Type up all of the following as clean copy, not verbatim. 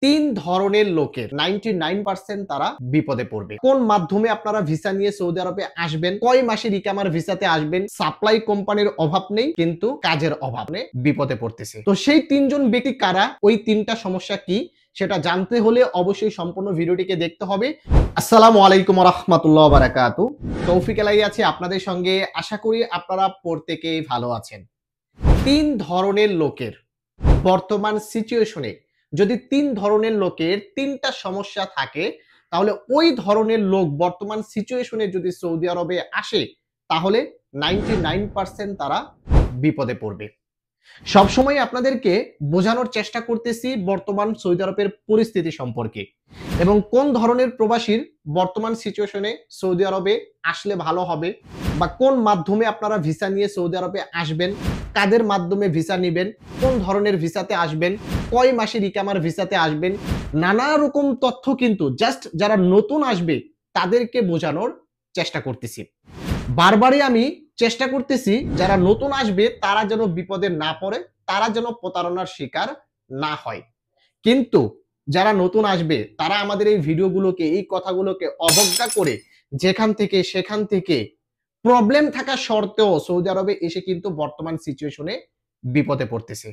তিন ধরনের লোকের 99% তারা বিপদে পড়বে। কোন মাধ্যমে আপনারা ভিসা নিয়ে সৌদি আরবে আসবেন, কয় মাসের ইকামার ভিসাতে আসবেন, সাপ্লাই কোম্পানির অভাব নেই কিন্তু কাজের অভাব নেই, বিপদে পড়তেছে। তো সেই তিনজন ব্যক্তি কারা, ওই তিনটা সমস্যা কি সেটা জানতে হলে অবশ্যই সম্পূর্ণ ভিডিওটিকে দেখতে হবে। আসসালামু আলাইকুম ওয়া রাহমাতুল্লাহি ওয়া বারাকাতুহু। তৌফিক এলাই আছি আপনাদের সঙ্গে। আশা করি আপনারা প্রত্যেকেই ভালো আছেন। তিন ধরনের লোকের বর্তমান সিচুয়েশনে যদি তিন ধরনের লোকের তিনটা সমস্যা থাকে, তাহলে ওই ধরনের লোক বর্তমান সিচুয়েশনে যদি সৌদি আরবে আসে, তাহলে 99% তারা বিপদে পড়বে। সবসময় আপনাদেরকে বোঝানোর চেষ্টা করতেছি বর্তমান সৌদি আরবের পরিস্থিতি সম্পর্কে এবং কোন ধরনের প্রবাসীর বর্তমান সিচুয়েশনে সৌদি আরবে আসলে ভালো হবে, বা কোন মাধ্যমে আপনারা ভিসা নিয়ে সৌদি আরবে আসবেন, কাদের মাধ্যমে ভিসা নেবেন, কোন ধরনের ভিসাতে আসবেন, কয় মাসের ইকামার ভিসাতে আসবেন, নানা রকম তথ্য কিন্তু জাস্ট যারা নতুন আসবে তাদেরকে বোঝানোর চেষ্টা করতেছি। বারবারই আমি চেষ্টা করতেছি যারা নতুন আসবে তারা যেন বিপদে না পড়ে, তারা যেন প্রতারণার শিকার না হয়। কিন্তু যারা নতুন আসবে তারা আমাদের এই ভিডিওগুলোকে, এই কথাগুলোকে অবজ্ঞা করে যেখান থেকে সেখান থেকে প্রবলেম থাকা সত্ত্বেও সৌদি আরবে এসে কিন্তু বর্তমান সিচুয়েশনে বিপদে পড়তেছে।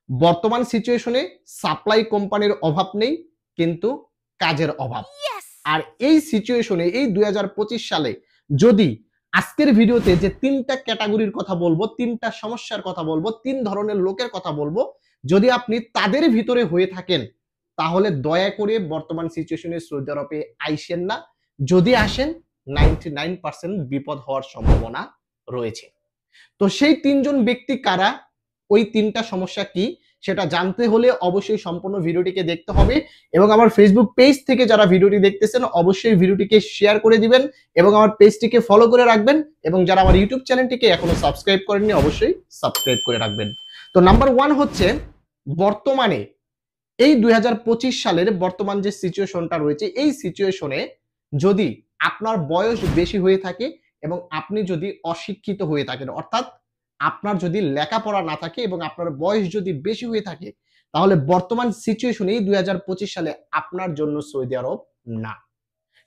বর্তমান সিচুয়েশনে সাপ্লাই কোম্পানির অভাব নেই কিন্তু কাজের অভাব। আর এই সিচুয়েশনে এই 2025 সালে যদি আজকের ভিডিওতে যে তিনটা ক্যাটাগরির কথা বলবো, তিনটা সমস্যার কথা বলবো, তিন ধরনের লোকের কথা বলবো, যদি আপনি তাদের ভিতরে হয়ে থাকেন তাহলে দয়া করে বর্তমান সিচুয়েশনে সৌদি আরবে আইসেন না। যদি আসেন 99% বিপদ হওয়ার সম্ভাবনা রয়েছে। তো সেই তিনজন ব্যক্তি কারা, ওই তিনটা সমস্যা কি সেটা জানতে হলে অবশ্যই সম্পূর্ণ ভিডিওটিকে দেখতে হবে এবং আমার ফেসবুক পেজ থেকে যারা ভিডিওটি দেখতেছেন অবশ্যই ভিডিওটিকে শেয়ার করে দিবেন এবং আমার পেজটিকে ফলো করে রাখবেন এবং যারা আমার ইউটিউব চ্যানেলটিকে এখনো সাবস্ক্রাইব করেননি অবশ্যই সাবস্ক্রাইব করে রাখবেন। তো নাম্বার 1 হচ্ছে বর্তমানে এই 2025 সালের বর্তমান যে সিচুয়েশনটা রয়েছে, এই সিচুয়েশনে যদি আপনার বয়স বেশি হয়ে থাকে এবং আপনি যদি অশিক্ষিত হয়ে থাকেন, অর্থাৎ আপনার যদি লেখাপড়া না থাকে এবং আপনার বয়স যদি বেশি হয়ে থাকে, তাহলে বর্তমান সিচুয়েশনে এই 2025 সালে আপনার জন্য সৌদি আরব না।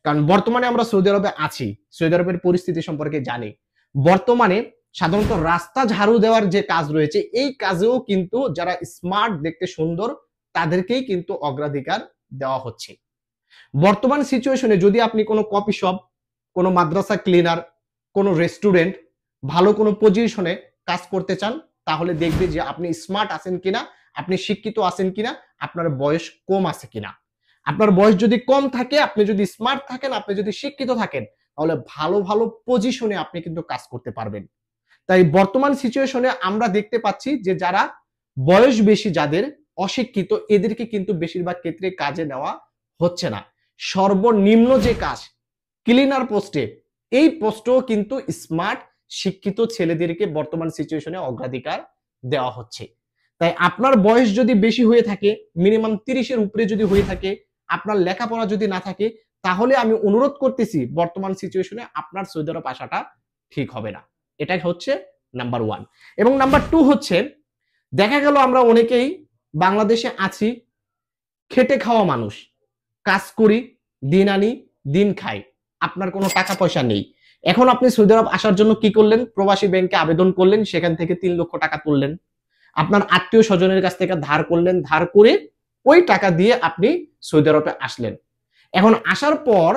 কারণ বর্তমানে আমরা সৌদি আরবে আছি, সৌদি আরবের পরিস্থিতি সম্পর্কে জানি। বর্তমানে সাধারণত রাস্তা ঝাড়ু দেওয়ার যে কাজ রয়েছে, এই কাজেও কিন্তু যারা স্মার্ট, দেখতে সুন্দর, তাদেরকেই কিন্তু অগ্রাধিকার দেওয়া হচ্ছে। বর্তমান সিচুয়েশনে যদি আপনি কোনো কফি শপ, কোনো মাদ্রাসা ক্লিনার, কোনো রেস্টুরেন্ট, ভালো কোনো পজিশনে কাজ করতে চান, তাহলে দেখবে যে আপনি স্মার্ট আছেন কিনা, আপনি শিক্ষিত আছেন কিনা, আপনার বয়স কম আছে কিনা। আপনার বয়স যদি কম থাকে, আপনি যদি স্মার্ট থাকেন, আপনি যদি শিক্ষিত থাকেন, তাহলে ভালো ভালো পজিশনে আপনি কিন্তু কাজ করতে পারবেন। তাই বর্তমান সিচুয়েশনে আমরা দেখতে পাচ্ছি যে যারা বয়স বেশি, যাদের অশিক্ষিত, এদেরকে কিন্তু বেশিরভাগ ক্ষেত্রে কাজে নেওয়া হচ্ছে না। সর্বনিম্ন যে কাজ ক্লিনার পোস্টে, এই পোস্টেও কিন্তু স্মার্ট শিক্ষিত ছেলেদেরকে বর্তমান সিচুয়েশনে অগ্রাধিকার দেওয়া হচ্ছে। তাই আপনার বয়স যদি বেশি হয়ে থাকে, মিনিমাম 30-এর উপরে যদি হয়ে থাকে, আপনার লেখাপড়া যদি না থাকে, তাহলে আমি অনুরোধ করতেছি বর্তমান সিচুয়েশনে আপনার সৌদি আরব আসাটা ঠিক হবে না। এটাই হচ্ছে নাম্বার 1। এবং নাম্বার 2 হচ্ছে, দেখা গেল আমরা অনেকেই বাংলাদেশে আছি, খেটে খাওয়া মানুষ, কাজ করি, দিন আনি দিন খাই, আপনার কোনো টাকা পয়সা নেই। এখন আপনি সৌদি আরব আসার জন্য কি করলেন? প্রবাসী ব্যাংকে আবেদন করলেন, সেখান থেকে 3 লক্ষ টাকা তুললেন, আপনার আত্মীয় স্বজনের কাছ থেকে ধার করলেন, ধার করে ওই টাকা দিয়ে আপনি সৌদি আরবে আসলেন। এখন আসার পর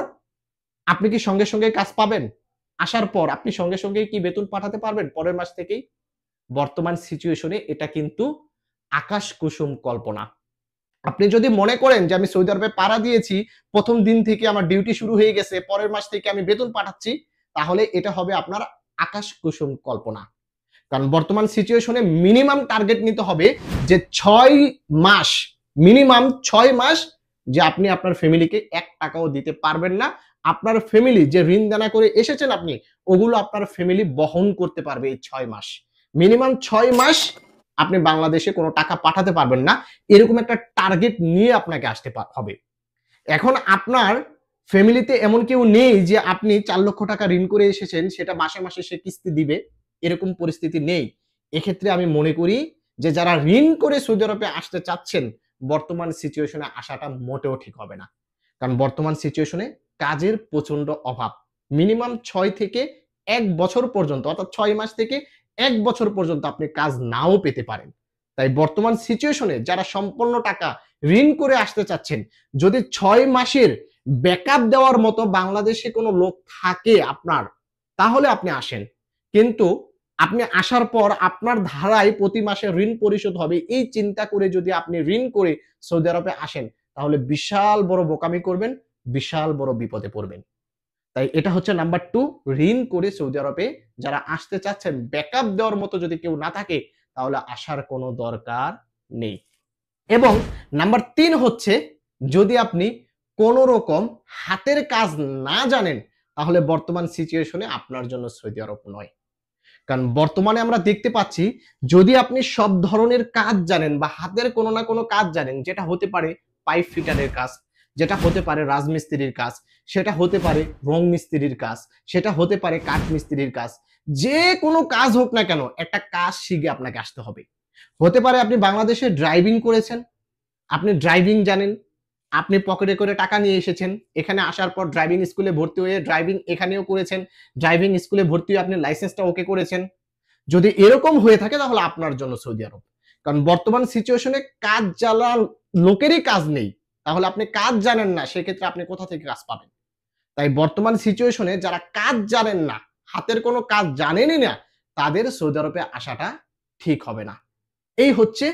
আপনি কি সঙ্গে সঙ্গে কাজ পাবেন? আসার পর আপনি সঙ্গে সঙ্গে কি বেতন পাঠাতে পারবেন পরের মাস থেকেই? বর্তমান সিচুয়েশনে এটা কিন্তু আকাশ কুসুম কল্পনা। আপনি যদি মনে করেন যে আমি সৌদি আরবে পাড়া দিয়েছি, প্রথম দিন থেকে আমার ডিউটি শুরু হয়ে গেছে, পরের মাস থেকে আমি বেতন পাঠাচ্ছি, তাহলে এটা হবে আপনার আকাশ কুসুম কল্পনা। কারণ বর্তমান সিচুয়েশনে মিনিমাম টার্গেট নিতে হবে যে 6 মাস, মিনিমাম 6 মাস যে আপনি আপনার ফ্যামিলিকে 1 টাকাও দিতে পারবেন না। আপনার ফ্যামিলি যে ঋণ দেনা করে এসেছেন আপনি, ওগুলো আপনার ফ্যামিলি বহন করতে পারবে এই 6 মাস। মিনিমাম 6 মাস আপনি বাংলাদেশে কোনো টাকা পাঠাতে পারবেন না, এরকম একটা টার্গেট নিয়ে আপনাকে আসতে হবে। এখন আপনার ফ্যামিলিতে এমন কেউ নেই যে আপনি 4 লক্ষ টাকা ঋণ করে এসেছেন, সেটা মাসে মাসে সে কিস্তি দিবে, এরকম পরিস্থিতি নেই। এক্ষেত্রে আমি মনে করি যে যারা ঋণ করে সৌদি আরবে আসতে চাচ্ছেন, বর্তমান সিচুয়েশনে আসাটা মোটেও ঠিক হবে না। কারণ বর্তমান সিচুয়েশনে কাজের প্রচন্ড অভাব। মিনিমাম 6 থেকে 1 বছর পর্যন্ত, অর্থাৎ 6 মাস থেকে 1 বছর পর্যন্ত আপনি কাজ নাও পেতে পারেন। তাই বর্তমান সিচুয়েশনে যারা সম্পূর্ণ টাকা ঋণ করে আসতে চাচ্ছেন, যদি 6 মাসের ব্যাকআপ দেওয়ার মতো বাংলাদেশে কোনো লোক থাকে আপনার, তাহলে আপনি আসেন। কিন্তু আপনি আসার পর আপনার ধারায় প্রতি মাসে ঋণ পরিশোধ হবে এই চিন্তা করে যদি আপনি ঋণ করে সৌদি আরবে আসেন, তাহলে বিশাল বড় বোকামি করবেন, বিশাল বড় বিপদে পড়বেন। তাই এটা হচ্ছে নাম্বার 2, ঋণ করে সৌদি আরবে যারা আসতে চাচ্ছেন, ব্যাকআপ দেওয়ার মতো যদি কেউ না থাকে, তাহলে আসার কোনো দরকার নেই। এবং নাম্বার 3 হচ্ছে, যদি আপনি কোনো রকম হাতের কাজ না জানেন, তাহলে বর্তমান সিচুয়েশনে আপনার জন্য সৌদি আরব নয়। কারণ বর্তমানে আমরা দেখতে পাচ্ছি, যদি আপনি সব ধরনের কাজ জানেন বা হাতের কোনো না কোনো কাজ জানেন, যেটা হতে পারে পাইপ ফিটারের কাজ, যেটা হতে পারে রাজমিস্ত্রির কাজ, সেটা হতে পারে রং মিস্ত্রির কাজ, সেটা হতে পারে কাঠ মিস্ত্রির কাজ, যে কোনো কাজ হোক না কেন, একটা কাজ শিখে আপনাকে আসতে হবে। হতে পারে আপনি বাংলাদেশে ড্রাইভিং করেছেন, আপনি ড্রাইভিং জানেন, আপনি পকেটে করে টাকা নিয়ে এসেছেন, এখানে আসার পর ড্রাইভিং স্কুলে ভর্তি হয়ে ড্রাইভিং এখানেও করেছেন, ড্রাইভিং স্কুলে ভর্তি হয়ে আপনি লাইসেন্সটা ওকে করেছেন। যদি এরকম হয়ে থাকে, তাহলে আপনার জন্য সৌদি আরব। কারণ বর্তমান সিচুয়েশনে কাজ জানা লোকেরই কাজ নেই, তাহলে আপনি কাজ জানেন না, সেক্ষেত্রে আপনি কোথা থেকে কাজ পাবেন? তাই বর্তমান সিচুয়েশনে যারা কাজ জানেন না, হাতের কোনো কাজ জানেনই না, তাদের সৌদি আরবে আসাটা ঠিক হবে না। এই হচ্ছে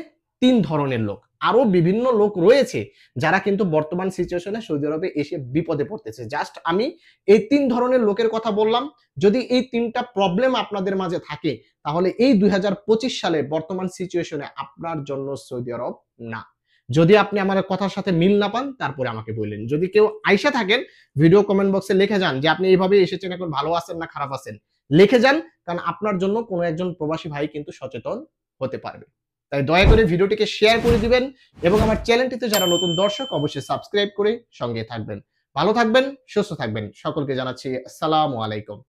3 ধরনের লোক। আরো বিভিন্ন লোক রয়েছে যারা কিন্তু বর্তমান সিচুয়েশনে সৌদি আরবে এসে বিপদে পড়তেছে। জাস্ট আমি এই 3 ধরনের লোকের কথা বললাম। যদি এই 3টা প্রবলেম আপনাদের মাঝে থাকে, তাহলে এই 2025 সালে বর্তমান সিচুয়েশনে আপনার জন্য সৌদি আরব না। যদি আপনি আমার কথার সাথে মিল না পান, তারপরে আমাকে বললেন। যদি কেউ আইসা থাকেন, ভিডিও কমেন্ট বক্সে লিখে যান যে আপনি এইভাবে এসেছেন, এখন ভালো আছেন না খারাপ আছেন, লিখে যান। কারণ আপনার জন্য কোনো একজন প্রবাসী ভাই কিন্তু সচেতন হতে পারবে। তাই দয়া করে ভিডিওটিকে শেয়ার করে দিবেন এবং আমার চ্যানেলটিতে যারা নতুন দর্শক, অবশ্যই সাবস্ক্রাইব করে সঙ্গে থাকবেন। ভালো থাকবেন, সুস্থ থাকবেন। সকলকে জানাচ্ছি আসসালামু আলাইকুম।